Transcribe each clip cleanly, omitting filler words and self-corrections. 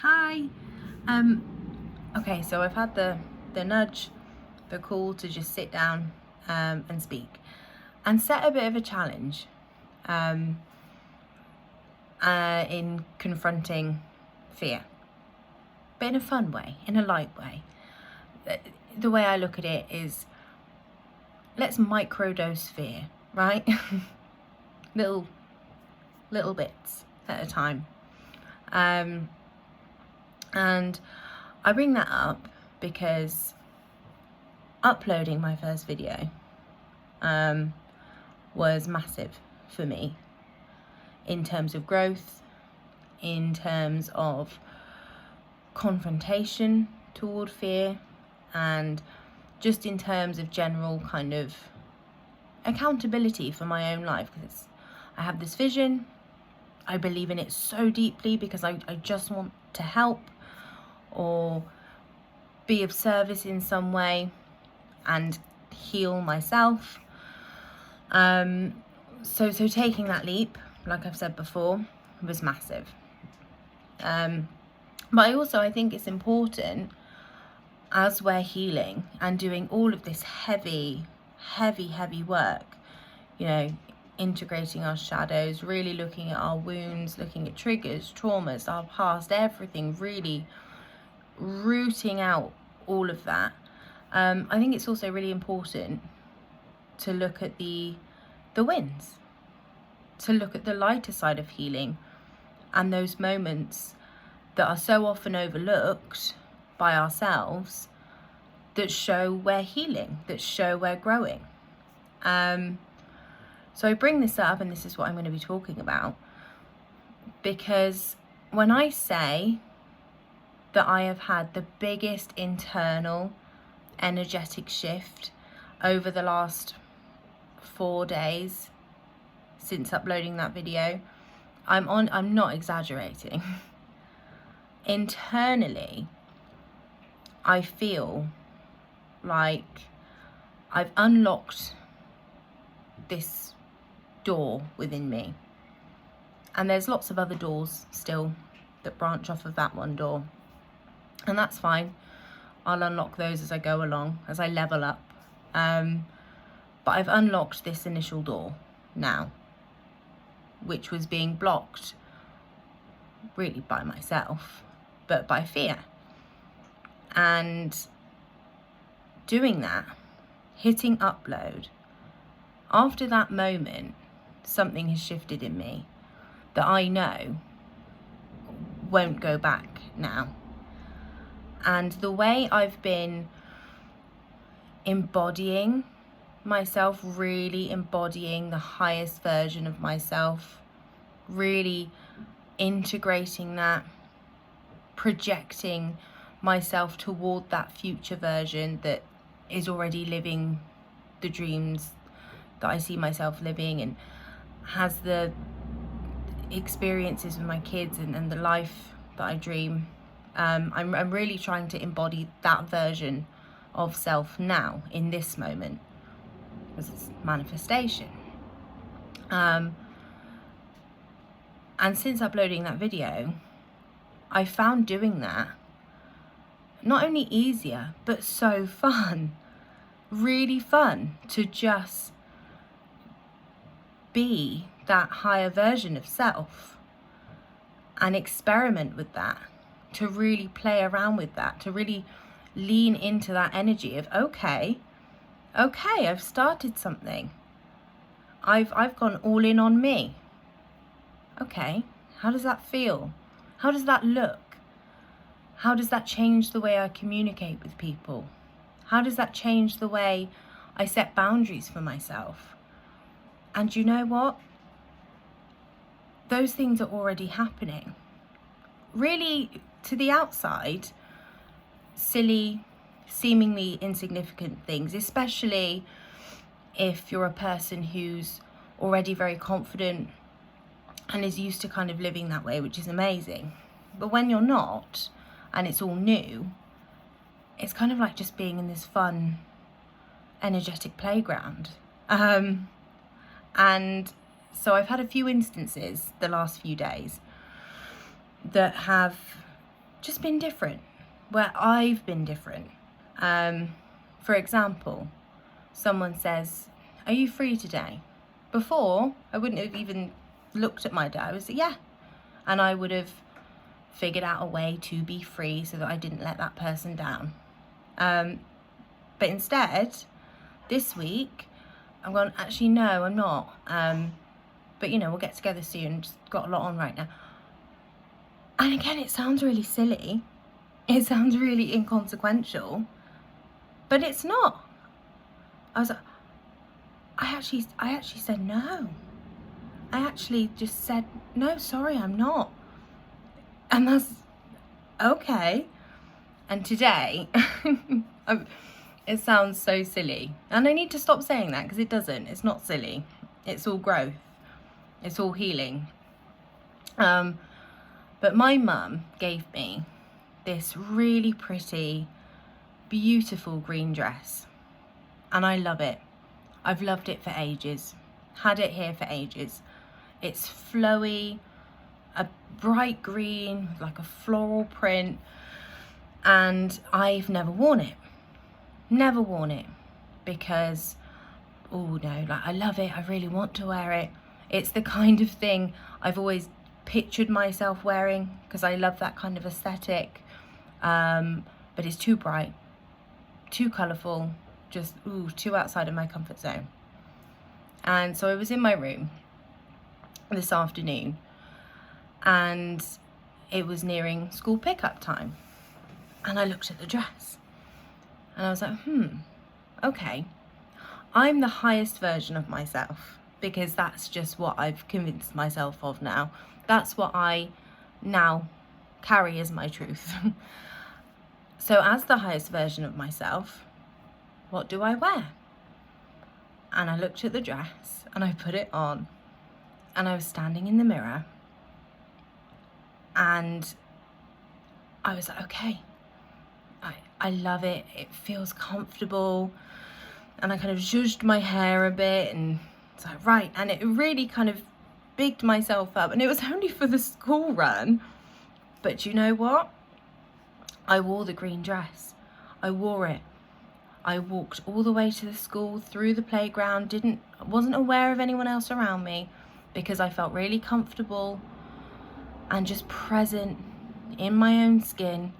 Hi. Okay, so I've had the nudge, the call to just sit down and speak and set a bit of a challenge in confronting fear, but in a fun way, in a light way. The way I look at it is, let's microdose fear, right? little bits at a time. And I bring that up because uploading my first video was massive for me in terms of growth, in terms of confrontation toward fear, and just in terms of general kind of accountability for my own life, because I have this vision. I believe in it so deeply because I just want to help or be of service in some way and heal myself. So taking that leap, like I've said before, was massive. But I think it's important, as we're healing and doing all of this heavy work, integrating our shadows, really looking at our wounds, looking at triggers, traumas, our past, everything, really rooting out all of that. I think it's also really important to look at the wins, to look at the lighter side of healing and those moments that are so often overlooked by ourselves that show we're healing, that show we're growing. So I bring this up, and this is what I'm going to be talking about, because when I say that I have had the biggest internal energetic shift over the last 4 days since uploading that video, I'm not exaggerating. Internally, I feel like I've unlocked this door within me, and there's lots of other doors still that branch off of that one door, and that's fine. I'll unlock those as I go along, as I level up, but I've unlocked this initial door now, which was being blocked really by myself, but by fear. And doing that, hitting upload, after that moment, something has shifted in me that I know won't go back now. And the way I've been embodying myself, really embodying the highest version of myself, really integrating that, projecting myself toward that future version that is already living the dreams that I see myself living, and has the experiences with my kids and the life that I dream. I'm really trying to embody that version of self now, in this moment, because it's manifestation. And since uploading that video, I found doing that not only easier, but so fun, really fun, to just be that higher version of self and experiment with that, to really play around with that, to really lean into that energy of, okay, I've started something. I've gone all in on me. Okay, how does that feel? How does that look? How does that change the way I communicate with people? How does that change the way I set boundaries for myself? And you know what? Those things are already happening. Really, to the outside, silly, seemingly insignificant things, especially if you're a person who's already very confident and is used to kind of living that way, which is amazing. But when you're not, and it's all new, it's kind of like just being in this fun, energetic playground. And so I've had a few instances the last few days that have just been different, where I've been different. For example, someone says, are you free today? Before, I wouldn't have even looked at my day. I would say, yeah. And I would have figured out a way to be free so that I didn't let that person down. But instead, this week, I'm going, actually, no, I'm not. But, you know, we'll get together soon. Just got a lot on right now. And again, it sounds really silly. It sounds really inconsequential. But it's not. I was like, I actually said no. I actually just said, no, sorry, I'm not. And that's okay. And today, it sounds so silly. And I need to stop saying that because it doesn't. It's not silly. It's all growth. It's all healing. But my mum gave me this really pretty, beautiful green dress. And I love it. I've loved it for ages. Had it here for ages. It's flowy, a bright green, like a floral print. And I've never worn it. Never worn it. Because, oh no, like I love it. I really want to wear it. It's the kind of thing I've always pictured myself wearing because I love that kind of aesthetic. But it's too bright, too colourful, just too outside of my comfort zone. And so I was in my room this afternoon and it was nearing school pickup time. And I looked at the dress and I was like, okay, I'm the highest version of myself because that's just what I've convinced myself of now. That's what I now carry as my truth. So as the highest version of myself, what do I wear? And I looked at the dress and I put it on and I was standing in the mirror and I was like, okay, I love it. It feels comfortable. And I kind of zhuzhed my hair a bit and it's like, right. And it really kind of bigged myself up. And it was only for the school run. But you know what? I wore the green dress. I wore it. I walked all the way to the school, through the playground, wasn't aware of anyone else around me because I felt really comfortable and just present in my own skin.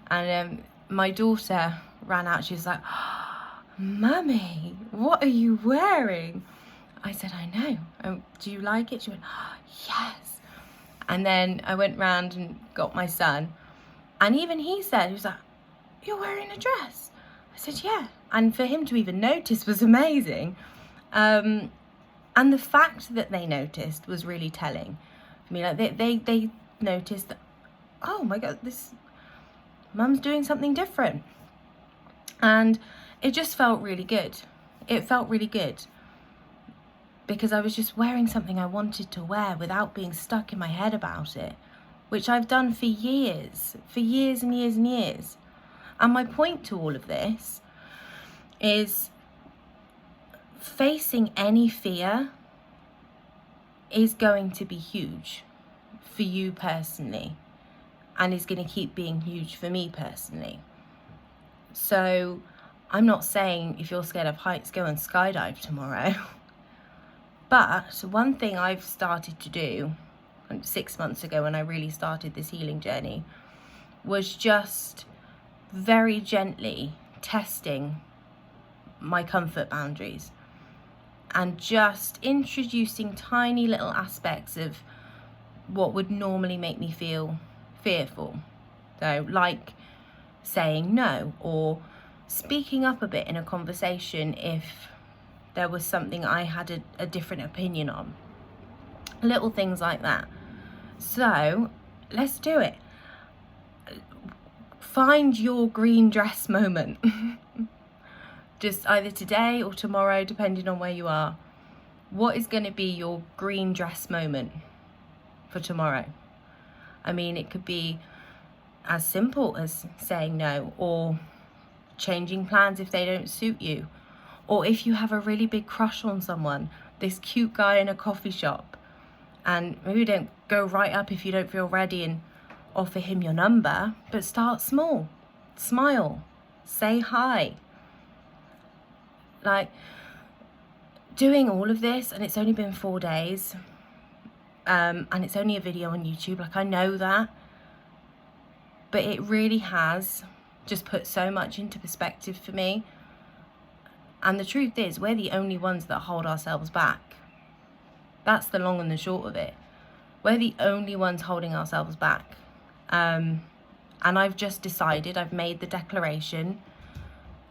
And my daughter ran out. She was like, Mummy, what are you wearing? I said, I know. Do you like it? She went, yes. And then I went round and got my son. And even he was like, you're wearing a dress? I said, yeah. And for him to even notice was amazing. And the fact that they noticed was really telling. I mean, like they noticed that, oh my God, this Mum's doing something different. And it just felt really good. It felt really good. Because I was just wearing something I wanted to wear without being stuck in my head about it. Which I've done for years and years and years. And my point to all of this is facing any fear is going to be huge for you personally and is going to keep being huge for me personally. So I'm not saying if you're scared of heights, go and skydive tomorrow. But one thing I've started to do 6 months ago when I really started this healing journey was just very gently testing my comfort boundaries and just introducing tiny little aspects of what would normally make me feel fearful. So like saying no or speaking up a bit in a conversation if there was something I had a different opinion on. Little things like that. So let's do it. Find your green dress moment. Just either today or tomorrow, depending on where you are. What is going to be your green dress moment for tomorrow? I mean, it could be as simple as saying no or changing plans if they don't suit you. Or if you have a really big crush on someone, this cute guy in a coffee shop, and maybe don't go right up if you don't feel ready and offer him your number, but start small. Smile, say hi. Like, doing all of this, and it's only been 4 days, and it's only a video on YouTube, like, I know that, but it really has just put so much into perspective for me. And the truth is, we're the only ones that hold ourselves back. That's the long and the short of it. We're the only ones holding ourselves back. And I've just decided, I've made the declaration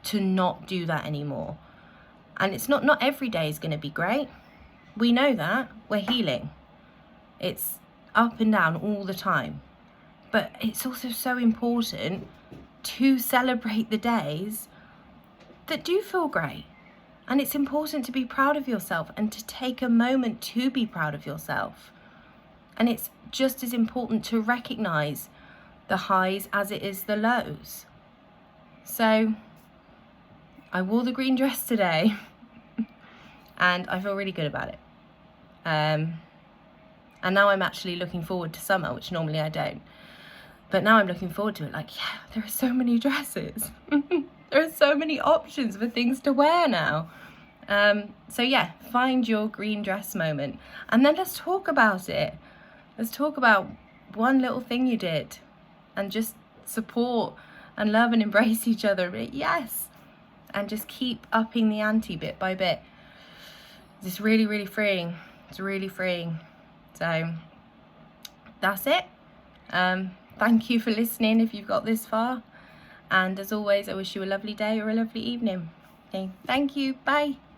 to not do that anymore. And it's not every day is going to be great. We know that. We're healing. It's up and down all the time. But it's also so important to celebrate the days that do feel great. And it's important to be proud of yourself and to take a moment to be proud of yourself. And it's just as important to recognize the highs as it is the lows. So I wore the green dress today and I feel really good about it. And now I'm actually looking forward to summer, which normally I don't. But now I'm looking forward to it. Like, yeah, there are so many dresses. There are so many options for things to wear now. So yeah, find your green dress moment. And then let's talk about it. Let's talk about one little thing you did. And just support and love and embrace each other. Yes. And just keep upping the ante bit by bit. It's really, really freeing. It's really freeing. So that's it. Thank you for listening if you've got this far. And as always, I wish you a lovely day or a lovely evening. Okay, thank you. Bye.